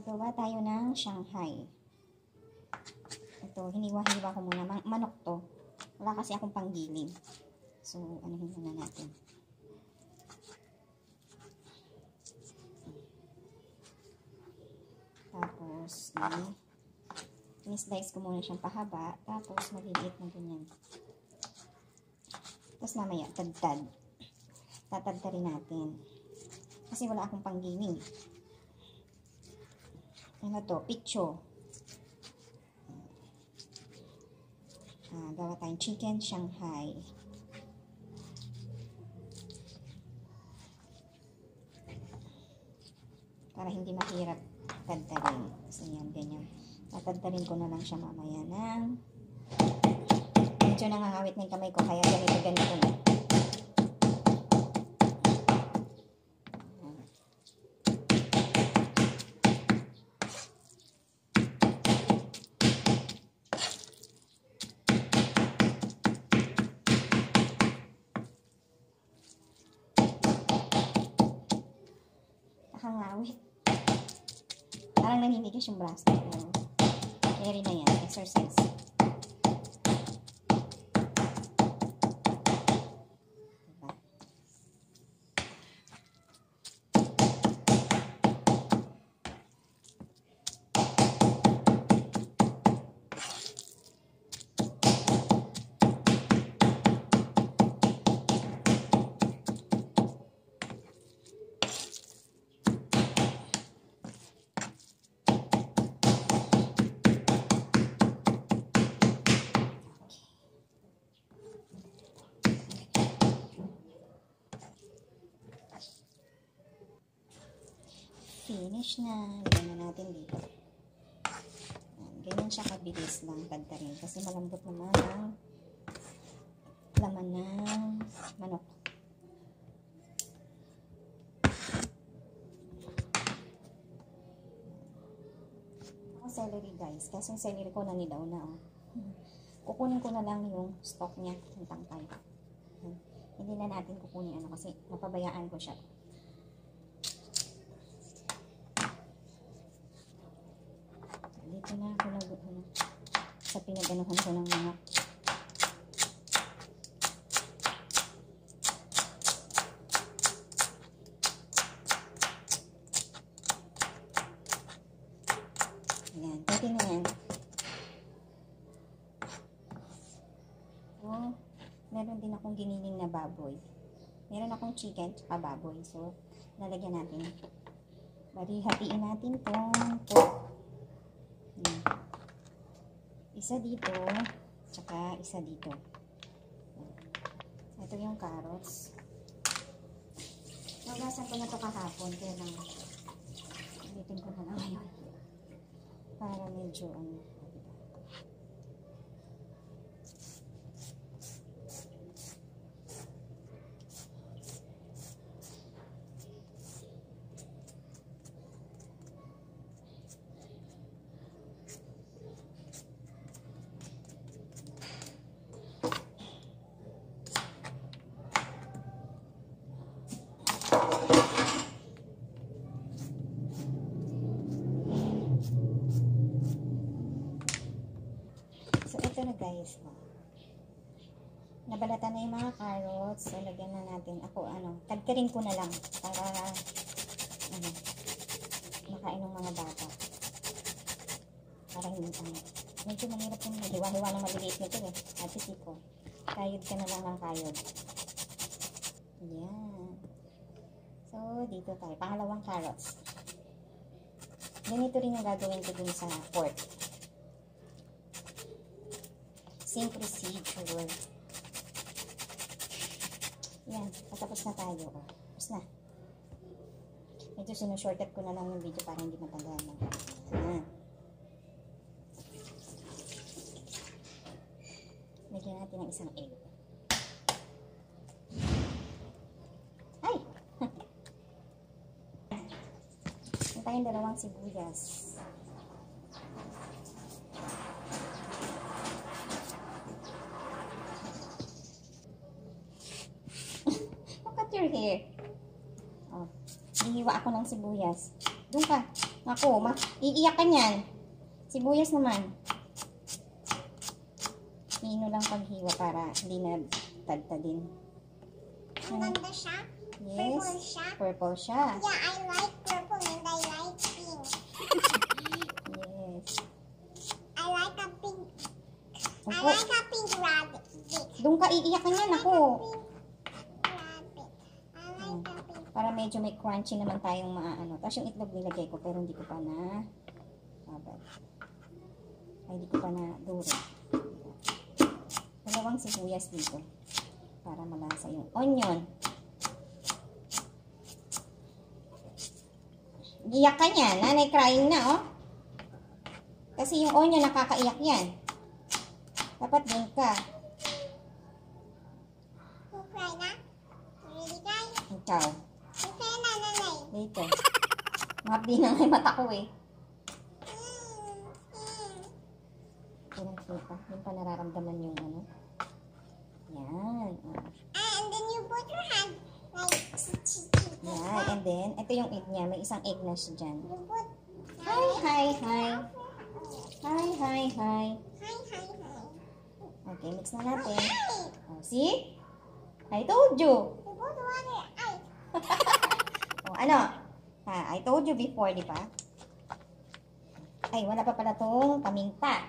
Gagawa tayo ng Shanghai. Ito, hiniwa-hiwa ko muna. Manok to. Wala kasi akong panggiling. So, anuhin muna natin. Tapos, ni-slice ko muna siyang pahaba. Tapos, maliliit na ganyan. Tapos, mamaya, tadtad. Tatadtarin natin. Kasi wala akong panggiling. Ano to? Picho. Gawa tayong chicken Shanghai. Para hindi mahirap tadtarin. Kasi yan, ganyan. Tatadtarin ko na lang siya mamaya ng medyo nangangawit na yung kamay ko. Kaya ganito na. Nakangawit. Parang naninigas yung braso. Carry na yan. Exercise. Diba? Finish na. Lagyan na natin dito. Ganyan siya kabilis lang tadtarin. Kasi malambot naman ang laman ng manok. Ako celery guys. Kasi yung celery ko nanilaw na. Kukunin ko na lang yung stock niya. Yung tangkay. Hindi na natin kukunin kasi napabayaan ko siya. Dito na ako sa pinag-anuhan ko ng mga ayan, pwede na yan. So, meron din akong giniling na baboy. Meron akong chicken at baboy. So, lalagyan natin. Bali, hatiin natin itong pork. Isa dito, tsaka isa dito. Ito yung carrots. Nagasan ko na ito kahapon, kaya lang ulitin ko na lang ngayon. Para medyo ito na guys. Nabalatan na yung mga carrots. So, lagyan na natin. Ako, tagkarin ko na lang. Para, makain ng mga bata. Para hindi medyo mahirap yung hiwa-hiwa ng maliliit nito eh. At ko. Kayod ka na lang ng kayod. Yan. So, dito tayo. Pangalawang carrots. Ganito rin yung gagawin ko dun sa pork. Same procedure. Yan, patapos na tayo. Tapos na. Medyo sinushortcut ko na lang yung video para hindi matagal na. Lagyan natin ng isang egg. Ay! Ito tayong dalawang sibuyas. Your hair. Hihiwa ako ng sibuyas. Doon ka. Ako, iiyak ka niyan. Sibuyas naman. Pino lang paghiwa para hindi na tadtadin. Ang ganda siya. Yes. Purple siya. Purple siya. Yeah, I like purple and I like pink. Yes. I like a pink. I Opo. like a pink rabbit. Doon ka iiyak ka niyan. Ako. Rabbit. I like a pink. Para medyo may crunchy naman tayong maaano. Tapos yung itlog nilagay ko pero hindi ko pa na babad. Ay, hindi ko pa na duro. Dalawang sibuyas dito. Para malasa yung onion. Iyak ka niyan. Nanay crying na, oh. Kasi yung onion nakakaiyak yan. Dapat din ka. You cry na? You really cry? Ikaw. You cry na, nanay. Dito. Mabdi na nga yung mata ko eh. Kurang kita. Yung pa nararamdaman yung ano. Yan. Oh. And then you put your hand like Yan. And then, ito yung egg niya. May isang egg na siya dyan. you put Hi, hi, hi. Hi, hi, hi. hi, hi, hi. Okay, mix na natin. Hi. Oh, see? I told you. You put water. Ay. Oh, ano? Ha, I told you before, di ba? Ay, wala pa pala tong paminta.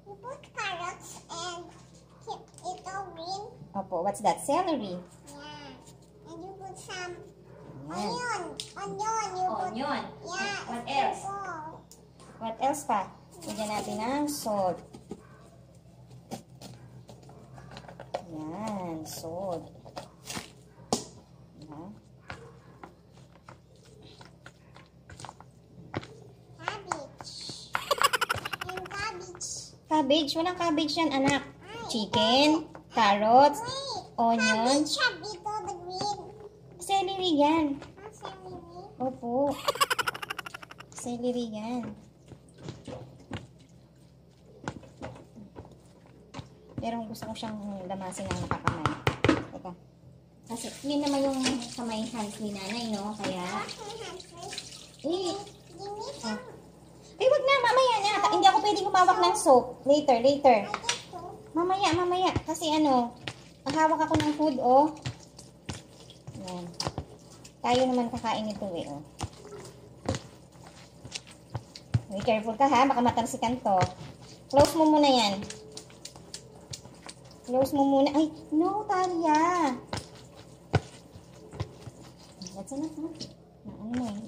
You put carrots and keep it all green. Opo, what's that? Celery. Yeah. And you put some Yan. onion. Onion. You put. Onion. Yeah. What else? Oh. What else pa? Lagyan natin ng salt. Yan, salt. Diba? Cabbage. And cabbage. Cabbage. Walang cabbage yan, anak. Ay, Chicken, carrots, wait. onion, Cabbage have dito the green. celery yan. Ah, celery. Opo. Celery yan. Pero gusto ko siyang lamasin ng nakakamay. Teka. Kasi yun naman yung kamay hands ni nanay, no? Kaya, Wash my hands first. eh, Give me some. eh, wag na, mamaya na. Hindi ako pwedeng humawak ng soap. Later. I get to. Mamaya. Kasi ano, hawak ako ng food, oh. Yan. Tayo naman kakain ito, eh, oh. Be careful ka, ha? Baka matalsikan to. Close mo muna yan. Close mo muna. Ay, no, Talia. That's enough, ha? Na, ano mo, eh.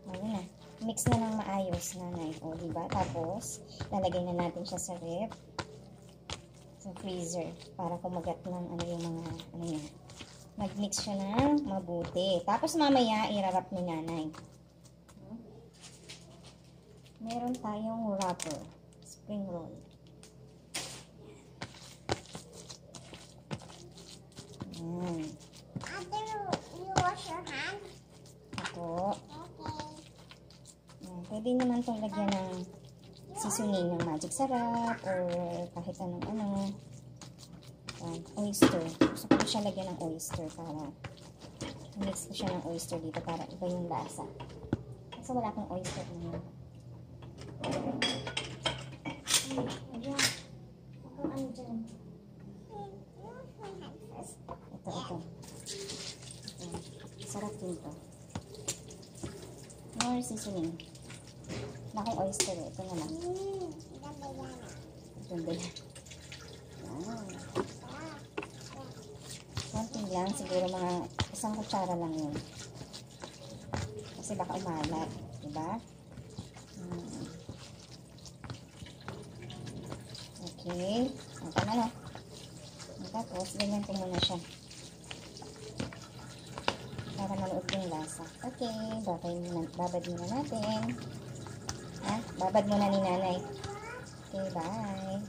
Ayun na. Mix na ng maayos, nanay. O, diba? Tapos, lalagay na natin siya sa ref. Sa freezer. Para kumagat ng ano yung mga, ano yan. Mag-mix siya ng mabuti. Tapos, mamaya, irarap ni nanay. Meron tayong wrapper. Spring roll. Yan. After you wash your hands. Ako. Okay. Yan. Pwede naman itong lagyan ng seasoning ng magic sarap or kahit anong ano. Yan. Oyster. Gusto ko siya lagyan ng oyster para mix ko siya ng oyster dito para iba yung lasa. Kasi wala akong oyster ngayon. Ayan. Ako ano dyan? Wash my hands first. Ito. Sarap din to. More seasoning. Wala akong oyster eh. Ito na lang. Ganda yan. Ito na lang. Yan. Ah. Konting lang. Siguro mga isang kutsara lang yun. Kasi baka umalat. Diba? Okay. Tama na. Tapos, ganyan ko muna siya. Para maluot yung lasa. Okay. Babad muna natin. Ha? Babad muna ni nanay. Okay, bye.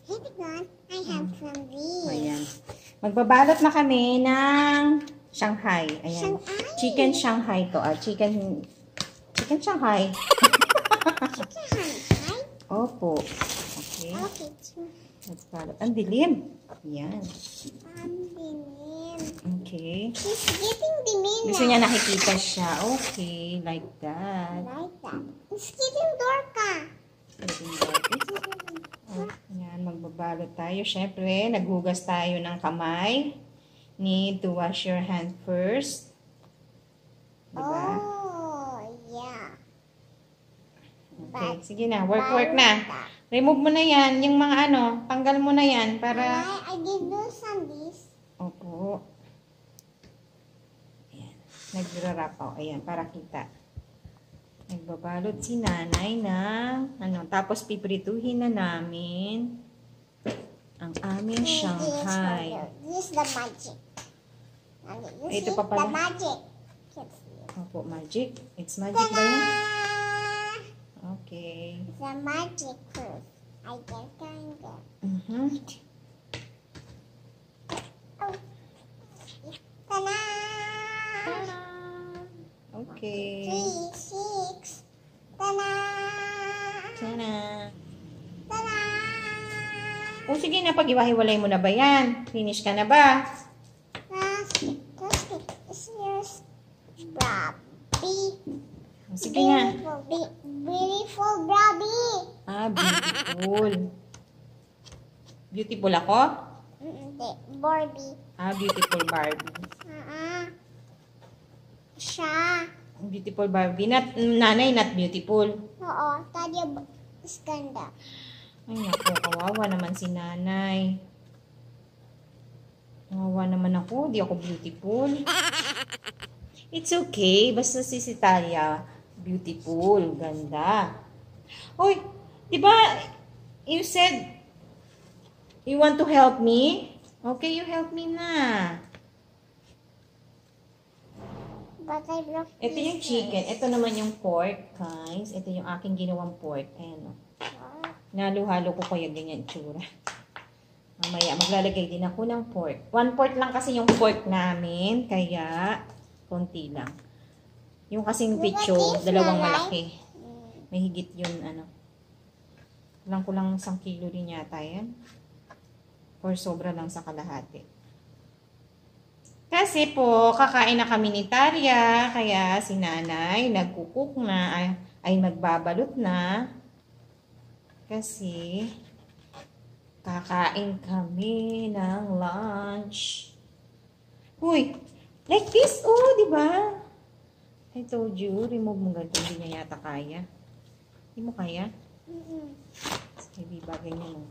Hey, Tignan. I have some these. Ayan. Magbabalot na kami ng Shanghai. Ayan. Shanghai. Chicken Shanghai to. Chicken Shanghai. Chicken, right? Opo. Okay. Okay. Nagbalot. Ang dilim. Yan. Ang dilim. Okay. She's getting dilim. Gusto niya nakikita siya. Okay, like that. Like that. It's getting darker. Oh, yan, magbabalot tayo. Siyempre, naghugas tayo ng kamay. Need to wash your hand first. Diba? Oh, yeah. Okay, sige na. Work na. Remove mo na yan. Yung mga tanggal mo na yan para... I did do some this. Opo. Ayan. Nagra-wrap ako. Ayan, para kita. Nagbabalot si nanay ng tapos piprituhin na namin ang aming Shanghai. This is the magic. Ito pa pala. The magic. Opo, magic. It's magic ba yan? Ta-da! Okay. The magic proof. I get kinda. Oh. Ta-da! Okay. 3, 6. Ta-da! Sana. Ta-da! O sige na, pag-iwahiwalay mo na ba yan? Finish ka na ba? This is Bobby. Sige na. Beautiful Bobby. Ah, beautiful. Beautiful ako? Barbie. Ah, beautiful Barbie. Siya. Beautiful Barbie. Nanay, not beautiful. Oo. Tadya is ganda. Ay, naku, kawawa naman si nanay. Kawawa naman ako. Di ako beautiful. It's okay. Basta si Talia, beautiful. Ganda. Uy, di ba you said you want to help me? Okay, you help me na. But I love Ito yung chicken. Ito naman yung pork, guys. Ito yung aking ginawang pork. Ayan, o. Naluhalo ko kaya ganyan itsura. Mamaya, maglalagay din ako ng pork. 1/4 lang kasi yung pork namin. Kaya, konti lang. Yung kasing picho, dalawang malaki. May higit yun, Kulang ko lang 1 kilo rin yata yan. Or sobra lang sa kalahati. Kasi po, kakain na kami ni Talia, kaya si nanay nagkukuk na, ay magbabalot na. Kasi, kakain kami ng lunch. Uy, like this, oh, di ba? I told you, remove mo ganito, hindi niya yata kaya. Hindi mo kaya? Sige, bagay niya mo.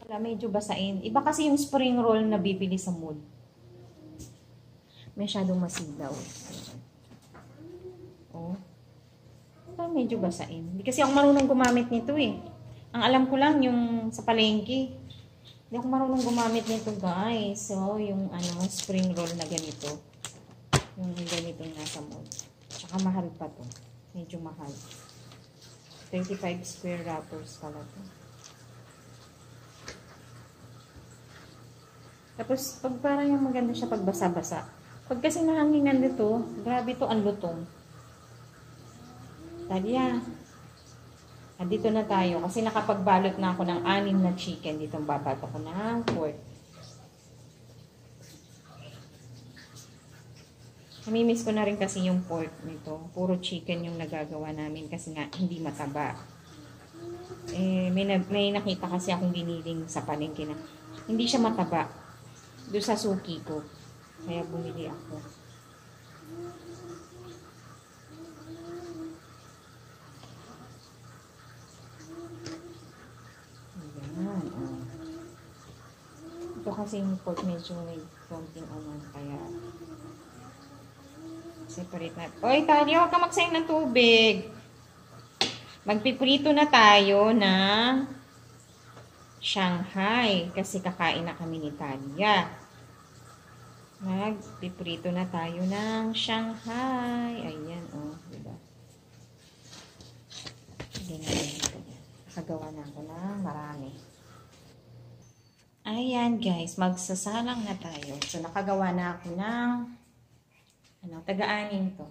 Wala, medyo basain. Iba kasi yung spring roll na bibili sa mall. Masyadong masigaw. Oh. Medyo basain. Hindi kasi ako marunong gumamit nito eh. Ang alam ko lang yung sa palengke. Hindi ako marunong gumamit nito, guys. So, yung spring roll na ganito. Yung ganito nasa mall. Tsaka mahal pa to. Medyo mahal. 35 square wrappers pala to. Tapos, pag parang yung maganda siya pag basa-basa. Pag kasi nahanginan dito, grabe to ang lutong. Talia. Dito na tayo. Kasi nakapagbalot na ako ng 6 na chicken. Dito babato ko ng pork. Namimiss ko na rin kasi yung pork nito. Puro chicken yung nagagawa namin kasi nga hindi mataba. May nakita kasi akong biniling sa palengke na hindi siya mataba. Doon sa suki ko. Kaya bumili ako. Ayan. Ito kasi yung pork medyo may konting kaya separate na. Oy, Talia, huwag ka magsayang ng tubig. Magpiprito na tayo ng Shanghai kasi kakain na kami ni Talia. Magpiprito na tayo ng Shanghai. Ayan, oh, diba? Ganyan ito. Nakagawa na ako ng marami. Ayan, guys, magsasalang na tayo. So, nakagawa na ako ng taga-anin to.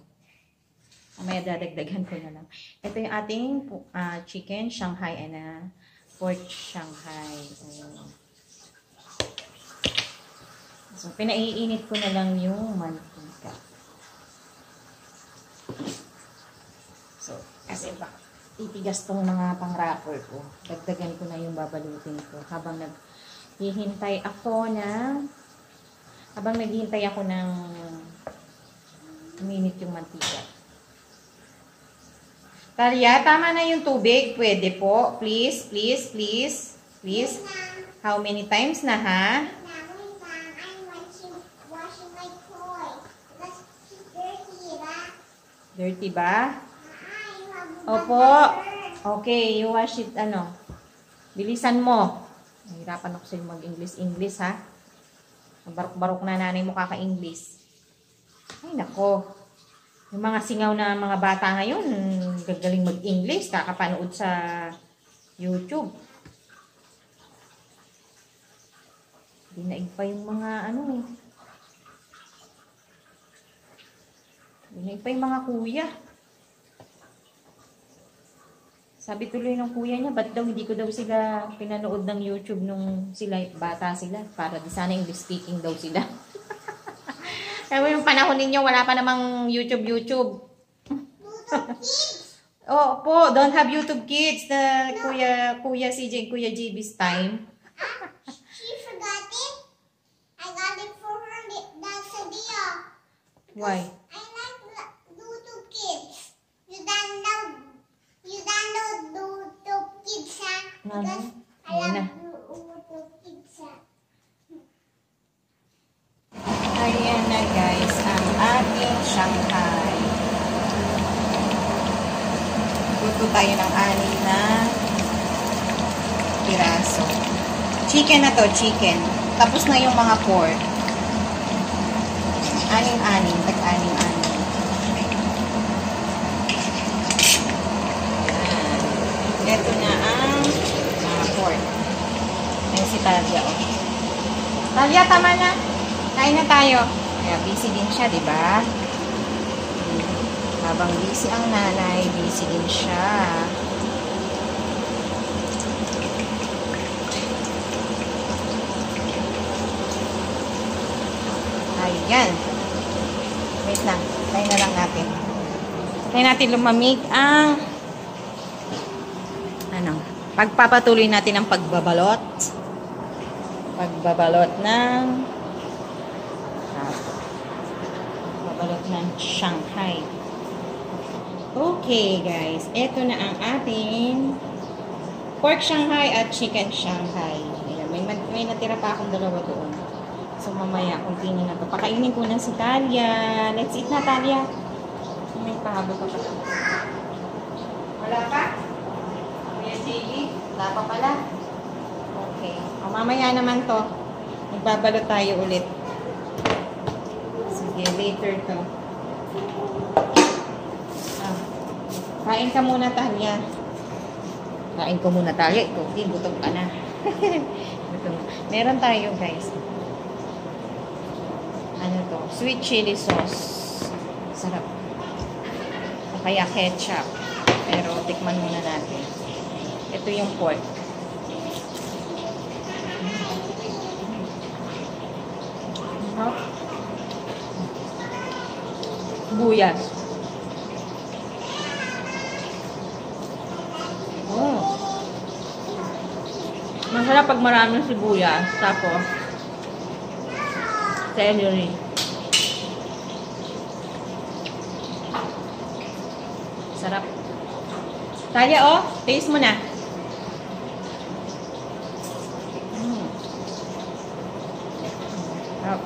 Mamaya dadagdagan ko na lang. Ito yung ating chicken Shanghai Pork Shanghai. Oh. So, pinaiinit ko na lang yung mantika. So, kasi baka titigas tong mga pang-wrapper ko. Dagdagan ko na yung babalutin ko. Habang naghihintay ako ng uminit yung mantika. Talia, tama na yung tubig. Pwede po. Please, please, please. Please. How many times na, ha? Dirty ba? Opo. Okay, you wash it, bilisan mo. Nahirapan ako sa'yo mag-English, ha? Barok-barok na nanay mo kaka-English. Ay, nako. Yung mga singaw na mga bata ngayon, gagaling mag-English, kakapanood sa YouTube. Dinaig pa yung mga, Dinaig pa yung mga kuya. Sabi tuloy ng kuya niya, ba't daw hindi ko daw sila pinanood ng YouTube nung sila, bata sila, para di sana English speaking daw sila. Kaya yung panahon ninyo, wala pa namang YouTube. Oh, po, don't have YouTube Kids. The Kuya CJ and Kuya JB's time. She forgot it. I got it for her. That's a deal. Why? I like YouTube Kids. You download YouTube Kids, ha? Because I love YouTube Kids, ha? Ayan na guys, ang ating Shanghai. Luto tayo ng 6 na piraso. Chicken na to, chicken. Tapos na yung mga pork. 6, tag-6. Ito na ang mga pork. Ayan si Talia. Talia, tama na. Kain na tayo. Kaya busy din siya, di ba? Habang busy ang nanay, busy din siya. Ayan. Wait lang. Tayo na lang natin. Tayo natin lumamig ang pagpapatuloy natin ang pagbabalot. Pagbabalot ng Shanghai. Okay, guys. Ito na ang ating pork Shanghai at chicken Shanghai. Ayan, may natira pa akong dalawa doon. So, mamaya, continue na ito. Pakainin ko na si Talia. Let's eat na, Talia. May pahabol ka pa. Wala pa? Kuya Sige? Wala pa pala? Okay. O, mamaya naman to. Magbabalot tayo ulit. Sige, later to. Kain ka muna, Talia. Kain ko muna, Talia. Ikaw, gutom ka na. Meron tayo, guys. Ano to? Sweet chili sauce. Sarap. O kaya ketchup. Pero, tikman muna natin. Ito yung pork. Buyas. Masarap pag maraming sibuyas. Tapos, celery. Sarap. Talia, oh. Taste mo na. Sarap.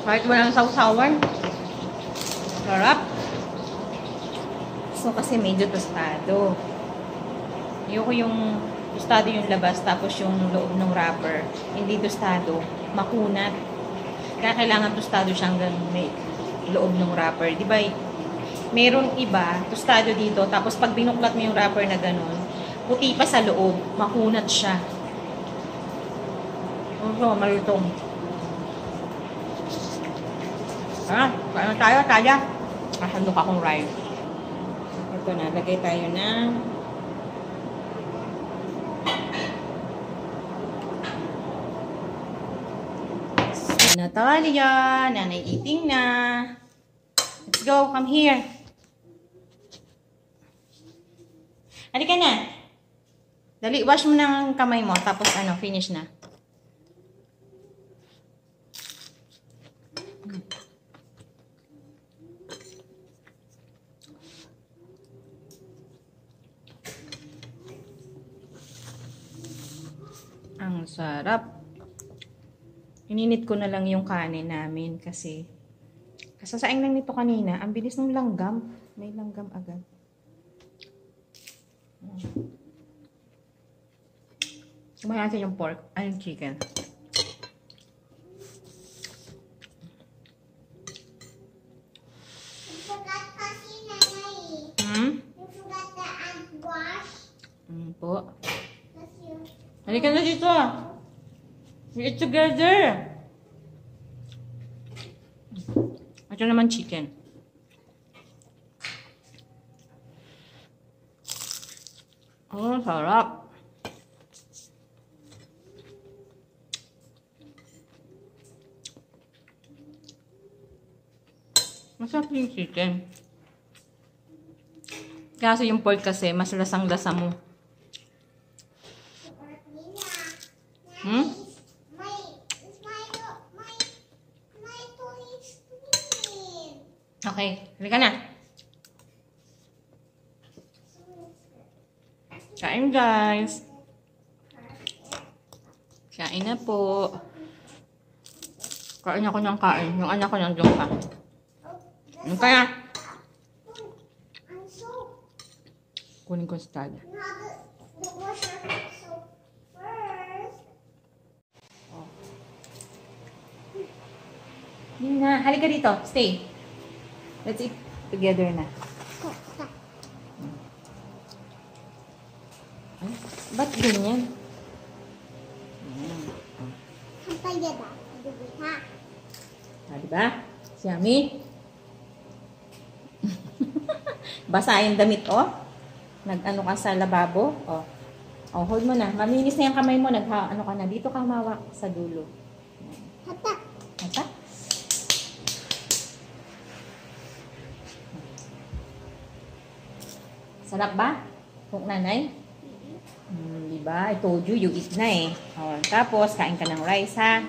Kahit walang sausawan. Sarap. So, kasi medyo tostado. Ayoko yung tostado yung labas, tapos yung loob ng wrapper. Hindi tostado. Makunat. Kaya kailangan tostado siyang may loob ng wrapper. Di ba? Merong iba, tostado dito, tapos pag binuklat mo yung wrapper na ganun, puti pa sa loob. Makunat siya. So, malutong. Kain tayo, Talia. Kahandok akong rice. Ito na, lagay tayo ng Natalia, Nanay eating na. Let's go, come here. Halika na. Dali, wash mo ng kamay mo. Tapos finish na. Ang sarap. Ininit ko na lang yung kanin namin kasi kasasaing lang nito kanina. Ang bilis ng langgam. May langgam agad. Kumain natin yung pork. Ay, yung chicken. You forgot kasi, Nanay. You forgot to add wash. Po. That's you. Halika na dito. We eat together. Ito naman chicken. Oh, sarap. Masarap yung chicken. Kasi yung pork kasi, mas lasang-lasa mo. Hmm? My toy is clean. Okay, halika na. Kain guys. Kain na po. Kain ako ng kain. Yung anak ko nandiyan pa. Ano kaya? And soap. Kunin ko sa tag. You have the washer soap first. Hindi na. Halika dito. Stay. Let's eat together na. Ay, ba't ganyan? Sampai dia dah. Ha. Ah, diba? Si Ami? Basa yung damit, oh. Nag-ano ka sa lababo, oh. Oh, hold mo na. Maminis na yung kamay mo. Ano ka na. Dito ka mawak sa dulo. Hata. Hata? Sarap ba? Kung nanay? Diba? I told you, you eat na eh. Oh, tapos, kain ka ng rice, ha?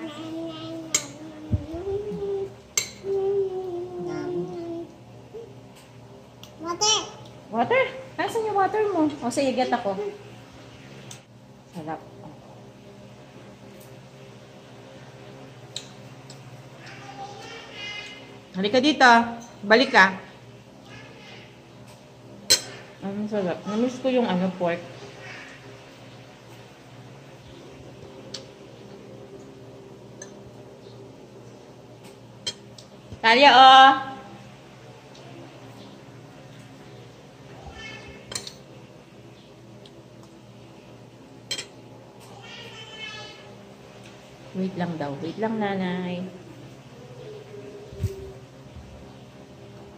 Water. Water? Nasaan yung water mo? O, sige, get ako. Sarap. Halika dito. Balik ka. Ang sarap. Namiss ko yung pork. Talia, oh! Wait lang daw. Wait lang, nanay.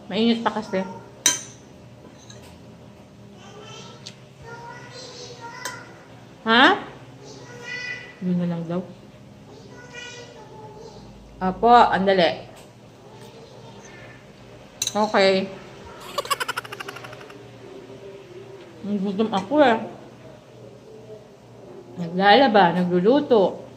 Mainit pa kasi. Ha? Hindi na lang daw. Apo, andali. Okay. Nagutom ako eh. Naglalaba, nagluluto.